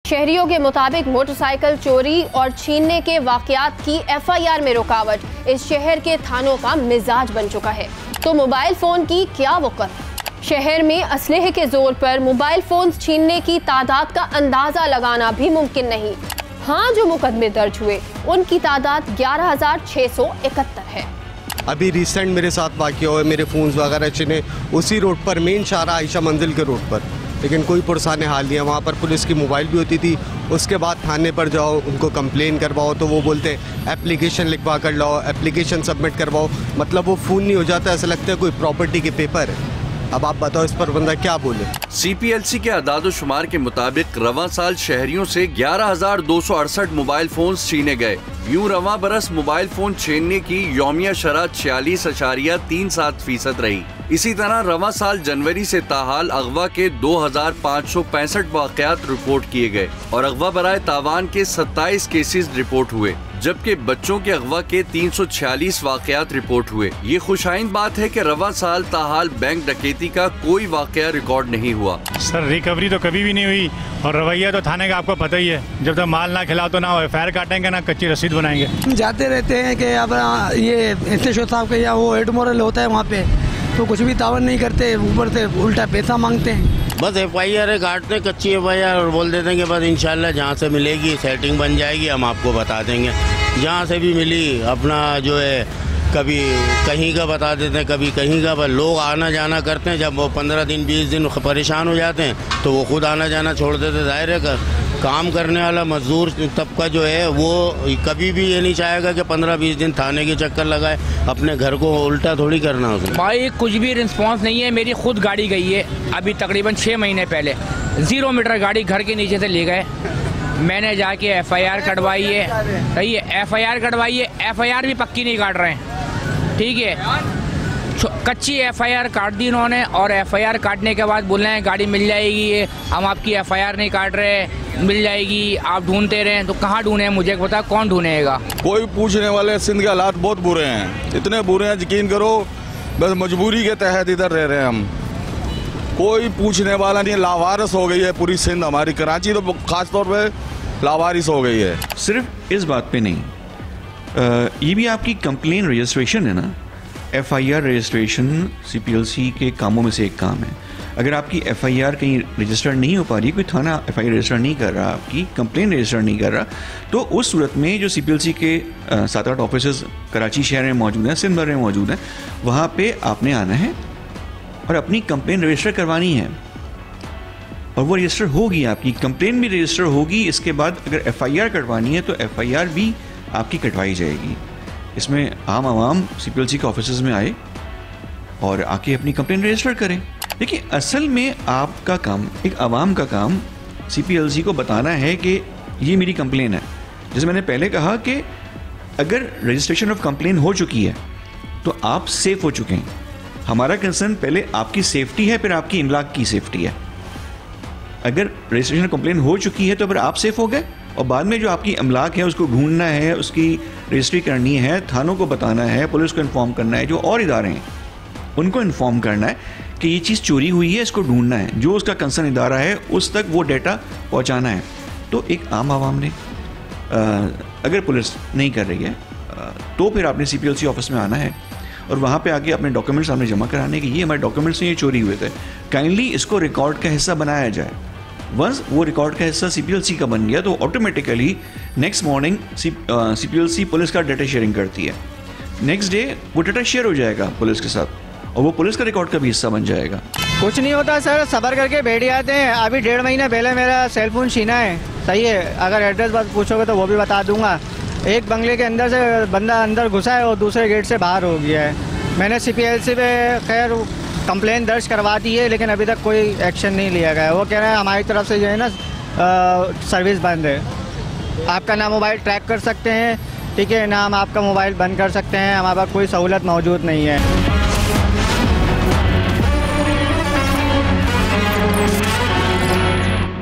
शहरियों के मुताबिक मोटरसाइकिल चोरी और छीनने के वाकयात की FIR में रुकावट इस शहर के थानों का मिजाज बन चुका है। तो मोबाइल फोन की क्या वक़्त? शहर में असलहे के जोर पर मोबाइल फोन छीनने की तादाद का अंदाजा लगाना भी मुमकिन नहीं। हाँ, जो मुकदमे दर्ज हुए उनकी तादाद 11,671 है। अभी रिसेंट मेरे साथ वाक़या हुआ, मेरे फ़ोन्स वगैरह छिने उसी रोड पर, मेन शाहरा आयशा मंजिल के रोड पर, लेकिन कोई पुरसाने हाल नहीं है। वहाँ पर पुलिस की मोबाइल भी होती थी। उसके बाद थाने पर जाओ, उनको कंप्लेन करवाओ तो वो बोलते हैं एप्लीकेशन लिखवा कर लाओ, एप्लीकेशन सबमिट करवाओ। मतलब वो फ़ोन नहीं हो जाता, ऐसा लगता है कोई प्रॉपर्टी के पेपर है। अब आप बताओ इस पर बंदा क्या बोले। CPLC के अदाद-ओ-शुमार के मुताबिक रवां साल शहरियों से 11,268 मोबाइल फोन छीने गए। यूं रवां बरस मोबाइल फोन छीनने की यौमिया शरह 46.37% रही। इसी तरह रवां साल जनवरी से ताहाल अगवा के 2,565 वाक़यात रिपोर्ट किए गए और अगवा बराए तावान के 27 केसेस रिपोर्ट हुए, जबकि बच्चों के अगवा के 346 वाक़यात रिपोर्ट हुए। ये खुशाइंद बात है कि रवां साल ताहाल बैंक डकैती का कोई वाक़या रिकॉर्ड नहीं हुआ। सर, रिकवरी तो कभी भी नहीं हुई और रवैया तो थाने का आपको पता ही है। जब तक माल ना खिलाओ तो ना FIR काटेंगे ना कच्ची रसीद बनाएंगे। जाते रहते हैं कि अब ये इंस्पेक्टर साहब के या वो हेड मोरल होता है वहाँ पे, तो कुछ भी तावन नहीं करते, ऊपर से उल्टा पैसा मांगते हैं। बस FIR काटते, कच्ची FIR, और बोल देते हैं कि बस इंशाल्लाह जहाँ से मिलेगी सेटिंग बन जाएगी, हम आपको बता देंगे। जहाँ से भी मिली अपना जो है, कभी कहीं का बता देते हैं, कभी कहीं का। बस लोग आना जाना करते हैं। जब वो 15 दिन 20 दिन परेशान हो जाते हैं तो वो खुद आना जाना छोड़ देते। जाहिर है काम करने वाला मजदूर तबका जो है वो कभी भी ये नहीं चाहेगा कि 15-20 दिन थाने के चक्कर लगाए, अपने घर को उल्टा थोड़ी करना उसने। भाई कुछ भी रिस्पॉन्स नहीं है। मेरी खुद गाड़ी गई है अभी तकरीबन 6 महीने पहले, 0 मीटर गाड़ी घर के नीचे से ले गए। मैंने जाके FIR कटवाई है, सही है, FIR कटवाई है, FIR भी पक्की नहीं काट रहे हैं, ठीक है। कच्ची FIR काट दी इन्होंने और FIR काटने के बाद बोल रहे हैं गाड़ी मिल जाएगी, हम आपकी FIR नहीं काट रहे, मिल जाएगी, आप ढूंढते रहें। तो कहाँ ढूंढे, मुझे पता, कौन ढूंढेगा? कोई पूछने वाले। सिंध के हालात बहुत बुरे हैं, इतने बुरे हैं यकीन करो, बस मजबूरी के तहत इधर रह रहे हैं हम। कोई पूछने वाला नहीं, लावारिस हो गई है पूरी सिंध। हमारी कराची तो खास तौर पे लावारिस हो गई है। सिर्फ इस बात पे नहीं, ये भी आपकी कंप्लेन रजिस्ट्रेशन है ना। FIR रजिस्ट्रेशन CPLC के कामों में से एक काम है। अगर आपकी FIR कहीं रजिस्टर नहीं हो पा रही, कोई थाना FIR रजिस्टर नहीं कर रहा, आपकी कंप्लेन रजिस्टर नहीं कर रहा, तो उस सूरत में जो CPLC के 7-8 ऑफिस कराची शहर में मौजूद हैं, सिंध भर में मौजूद हैं, वहाँ पे आपने आना है और अपनी कंप्लेन रजिस्टर करवानी है। और वो रजिस्टर होगी, आपकी कंप्लेन भी रजिस्टर होगी। इसके बाद अगर FIR कटवानी है तो FIR भी आपकी कटवाई जाएगी। इसमें आम आवाम CPLC के ऑफिस में आए और आके अपनी कंप्लेन रजिस्टर करें। देखिए, असल में आपका काम, एक आवाम का काम CPLC को बताना है कि ये मेरी कंप्लेन है। जैसे मैंने पहले कहा कि अगर रजिस्ट्रेशन ऑफ कंप्लेन हो चुकी है तो आप सेफ हो चुके हैं। हमारा कंसर्न पहले आपकी सेफ्टी है, फिर आपकी इमलाक की सेफ्टी है। अगर रजिस्ट्रेशन कंप्लेन हो चुकी है तो फिर आप सेफ हो गए, और बाद में जो आपकी अमलाक है उसको ढूंढना है, उसकी रजिस्ट्री करनी है, थानों को बताना है, पुलिस को इन्फॉर्म करना है, जो और इदारे हैं उनको इन्फॉर्म करना है कि ये चीज़ चोरी हुई है, इसको ढूंढना है, जो उसका कंसर्न इदारा है उस तक वो डेटा पहुंचाना है। तो एक आम आवाम ने अगर पुलिस नहीं कर रही है तो फिर आपने CPLC ऑफिस में आना है और वहाँ पे आके अपने डॉक्यूमेंट्स सामने जमा कराने कि ये हमारे डॉक्यूमेंट्स हैं, ये चोरी हुए थे, काइंडली इसको रिकॉर्ड का हिस्सा बनाया जाए। वंस वो रिकॉर्ड का हिस्सा CPLC का बन गया तो automatically next morning CPLC police का डाटा शेयरिंग करती है। नेक्स्ट डे वो डाटा शेयर हो जाएगा पुलिस के साथ और वो पुलिस का रिकॉर्ड का भी हिस्सा बन जाएगा। कुछ नहीं होता सर, सब्र करके बैठ जाते हैं। अभी 1.5 महीने पहले मेरा सेलफोन छीना है, सही है। अगर एड्रेस बस पूछोगे तो वो भी बता दूंगा। एक बंगले के अंदर से बंदा अंदर घुसा है और दूसरे गेट से बाहर हो गया है। मैंने CPLC पे खैर कंप्लेन दर्ज करवा दी है, लेकिन अभी तक कोई एक्शन नहीं लिया गया। वो कह रहे हैं हमारी तरफ से जो है ना सर्विस बंद है। आपका ना मोबाइल ट्रैक कर सकते हैं, ठीक है, ना हम आपका मोबाइल बंद कर सकते हैं, हमारे पास कोई सहूलत मौजूद नहीं है।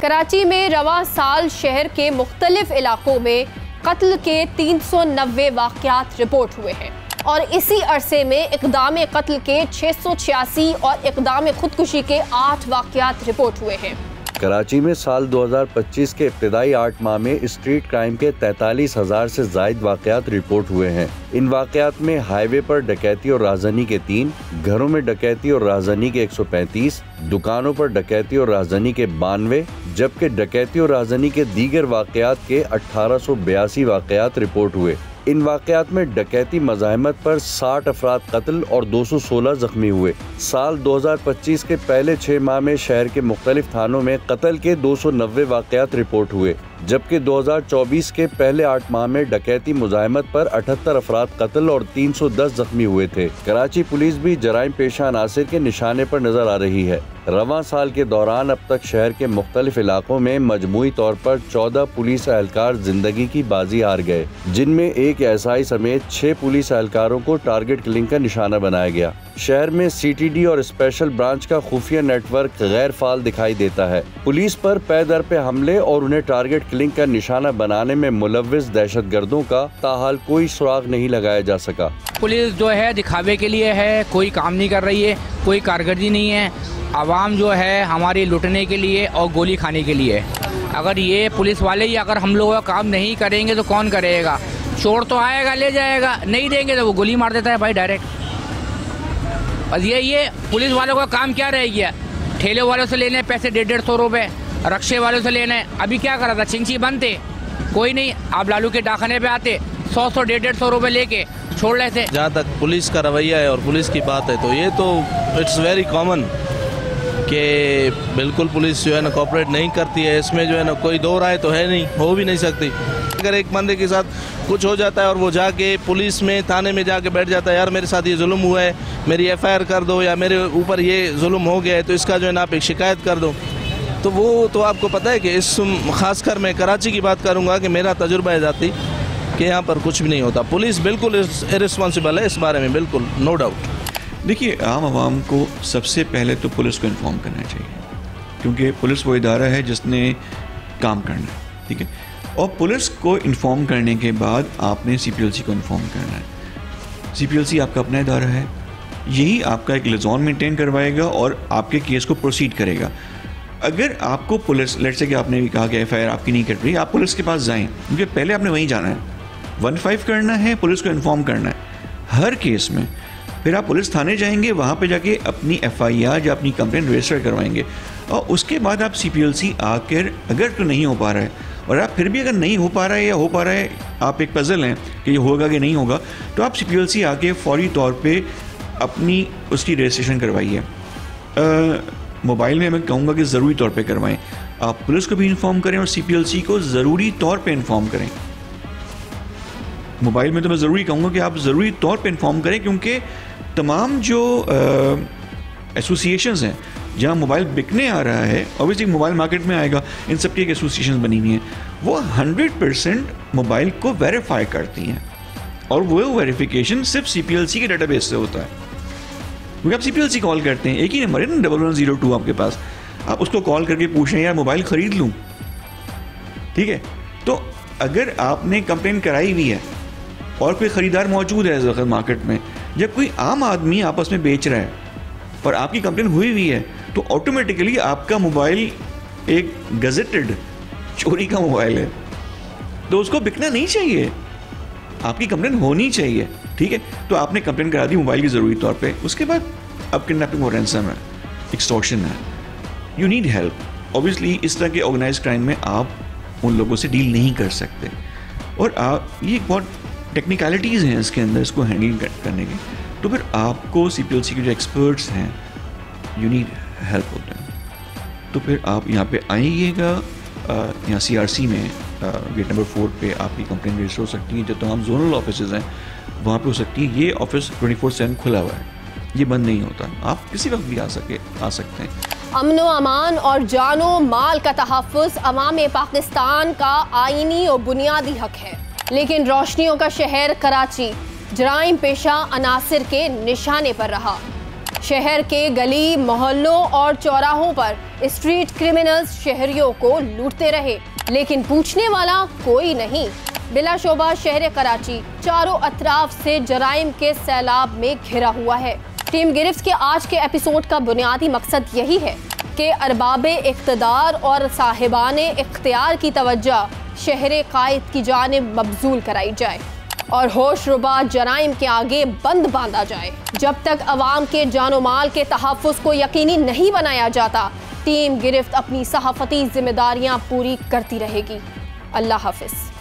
कराची में रवां साल शहर के मुख्तलिफ इलाकों में कत्ल के 390 वाक़यात रिपोर्ट हुए हैं और इसी अरसे में इक़दाम कत्ल के 686 और इक़दाम खुदकुशी के 8 वाक़यात रिपोर्ट हुए हैं। कराची में साल 2025 के इब्तिदाई 8 माह में स्ट्रीट क्राइम के 43,000 से ज़ायद वाक़यात रिपोर्ट हुए हैं। इन वाक़यात में हाईवे पर डकैती और राहज़नी के 3, घरों में डकैती और राहज़नी के 135, दुकानों पर डकैती और राहज़नी के 92, जबकि डकैती और राहज़नी के दीगर वाक़यात के 1882 वाक़यात रिपोर्ट हुए। इन वाक़यात में डकैती मज़ाहमत पर 60 अफराद कत्ल और 216 जख्मी हुए। साल 2025 के पहले 6 माह में शहर के मुख्तलिफ थानों में कत्ल के 290 वाक़यात रिपोर्ट हुए, जबकि 2024 के पहले 8 माह में डकैती मुज़ाहमत पर 78 अफराद कत्ल और 310 जख्मी हुए थे। कराची पुलिस भी जराइम पेशा अनासिर के निशाने पर नजर आ रही है। रवां साल के दौरान अब तक शहर के मुख्तलिफ इलाकों में मजमूई तौर पर 14 पुलिस एहलकार जिंदगी की बाजी हार गए, जिनमें एक एसआई समेत 6 पुलिस एहलकारों को टारगेट किलिंग का निशाना बनाया गया। शहर में सीटीडी और स्पेशल ब्रांच का खुफिया नेटवर्क गैर फाल दिखाई देता है। पुलिस पर पै दर पे हमले और उन्हें टारगेट किलिंग का निशाना बनाने में मुलव्विस दहशतगर्दों का ताहाल कोई सुराग नहीं लगाया जा सका। पुलिस जो है दिखावे के लिए है, कोई काम नहीं कर रही है, कोई कारकर्दगी नहीं है। आवाम जो है हमारी लुटने के लिए और गोली खाने के लिए। अगर ये पुलिस वाले ही अगर हम लोग का काम नहीं करेंगे तो कौन करेगा? चोर तो आएगा ले जाएगा, नहीं देंगे तो वो गोली मार देता है भाई डायरेक्ट। और ये पुलिस वालों का काम क्या रह गया? ठेले वालों से लेने पैसे 150-150 रुपये, रक्शे वालों से लेने। अभी क्या करा था? चिंची बंद थे, कोई नहीं। आप लालू के डाकखाने पे आते 100-150 रुपये लेके छोड़ रहे थे। जहाँ तक पुलिस का रवैया है और पुलिस की बात है तो ये तो इट्स वेरी कॉमन कि बिल्कुल पुलिस जो है ना कोऑपरेट नहीं करती है। इसमें जो है ना कोई दो राय तो है नहीं, हो भी नहीं सकती। अगर एक बंदे के साथ कुछ हो जाता है और वो जाके पुलिस में थाने में जाके बैठ जाता है, यार मेरे साथ ये जुल्म हुआ है, मेरी एफआईआर कर दो, या मेरे ऊपर ये जुल्म हो गया है तो इसका जो है ना आप एक शिकायत कर दो, तो वो तो आपको पता है कि इस खासकर मैं कराची की बात करूँगा कि मेरा तजुर्बा है जाती कि यहाँ पर कुछ भी नहीं होता। पुलिस बिल्कुल इररिस्पॉन्सिबल है इस बारे में, बिल्कुल नो डाउट। देखिए, आम आवाम को सबसे पहले तो पुलिस को इन्फॉर्म करना चाहिए, क्योंकि पुलिस वो इदारा है जिसने काम करना है, ठीक है। और पुलिस को इन्फॉर्म करने के बाद आपने सीपीएलसी को इन्फॉर्म करना है। सीपीएलसी आपका अपना इदारा है, यही आपका एक लिजॉन मेंटेन करवाएगा और आपके केस को प्रोसीड करेगा। अगर आपको पुलिस, लेट्स से कि आपने भी कहा कि एफआईआर आपकी नहीं कट रही, आप पुलिस के पास जाएं, क्योंकि पहले आपने वहीं जाना है, 15 करना है, पुलिस को इन्फॉर्म करना है हर केस में। फिर आप पुलिस थाने जाएंगे, वहाँ पे जाके अपनी एफआईआर या अपनी कंप्लेंट रजिस्टर करवाएंगे, और उसके बाद आप सीपीएलसी आकर, अगर तो नहीं हो पा रहा है, और आप फिर भी अगर नहीं हो पा रहा है या हो पा रहा है, आप एक पजल हैं कि ये होगा कि नहीं होगा, तो आप सीपीएलसी आके फौरी तौर पे अपनी उसकी रजिस्ट्रेशन करवाइए। मोबाइल में मैं कहूँगा कि ज़रूरी तौर पे करवाएं। आप पुलिस को भी इन्फॉर्म करें और सीपीएलसी को ज़रूरी तौर पे इन्फॉर्म करें। मोबाइल में तो मैं ज़रूरी कहूँगा कि आप ज़रूरी तौर पे इन्फॉर्म करें, क्योंकि तमाम जो एसोसिएशंस हैं जहाँ मोबाइल बिकने आ रहा है, ऑब्वियसली मोबाइल मार्केट में आएगा, इन सब की एक एसोसिएशन बनी हुई हैं, वो 100% मोबाइल को वेरीफाई करती हैं, और वो वेरिफिकेशन सिर्फ सीपीएलसी के डेटाबेस से होता है। क्योंकि आप सीपीएलसी कॉल करते हैं, एक ही नंबर है ना 1102 आपके पास, आप उसको कॉल करके पूछें यार मोबाइल ख़रीद लूँ, ठीक है। तो अगर आपने कंप्लेन कराई हुई है और कोई ख़रीदार मौजूद है इस वक्त मार्केट में, जब कोई आम आदमी आपस में बेच रहा है और आपकी कंप्लेन हुई हुई है, तो ऑटोमेटिकली आपका मोबाइल एक गजेटेड चोरी का मोबाइल है, तो उसको बिकना नहीं चाहिए, आपकी कंप्लेन होनी चाहिए, ठीक है। तो आपने कंप्लेन करा दी मोबाइल की ज़रूरी तौर पे, उसके बाद अब किडनैपिंग और रैंसम है, एक्सटॉर्शन है, यू नीड हेल्प। ऑब्वियसली इस तरह के ऑर्गेनाइज्ड क्राइम में आप उन लोगों से डील नहीं कर सकते, और आप ये बहुत टेक्निकलिटीज़ हैं इसके अंदर इसको हैंडल करने के, तो फिर आपको सीपीएलसी के जो एक्सपर्ट्स हैं, यू नीड हेल्प होता है। तो फिर आप यहाँ पे आइएगा, यहाँ सीआरसी में गेट नंबर 4 पे आपकी कंप्लेंट रजिस्टर हो सकती है। जो तमाम जोनल ऑफिसेज हैं वहाँ पे हो सकती है। ये ऑफिस 24/7 खुला हुआ है, ये बंद नहीं होता, आप किसी वक्त भी आ सकते हैं। अमन व अमान और जानो माल का तहफ़्फ़ुज़ अवाम पाकिस्तान का आईनी और बुनियादी हक है, लेकिन रोशनियों का शहर कराची जराइम पेशा अनासिर के निशाने पर रहा। शहर के गली मोहल्लों और चौराहों पर स्ट्रीट क्रिमिनल्स शहरियों को लूटते रहे, लेकिन पूछने वाला कोई नहीं। बिलाशोबा शहर कराची चारों अतराफ से जराइम के सैलाब में घिरा हुआ है। टीम गिरफ्त के आज के एपिसोड का बुनियादी मकसद यही है कि अरबाब इख्तदार और साहिबान इख्तियार की तवज्जो शहर कायद की जानिब मबजूल कराई जाए और होशरुबा जराइम के आगे बंद बांधा जाए। जब तक अवाम के जानो माल के तहफ़्फ़ुज़ को यकीनी नहीं बनाया जाता, टीम गिरफ्त अपनी सहाफ़ती जिम्मेदारियां पूरी करती रहेगी। अल्लाह हाफ़िज़।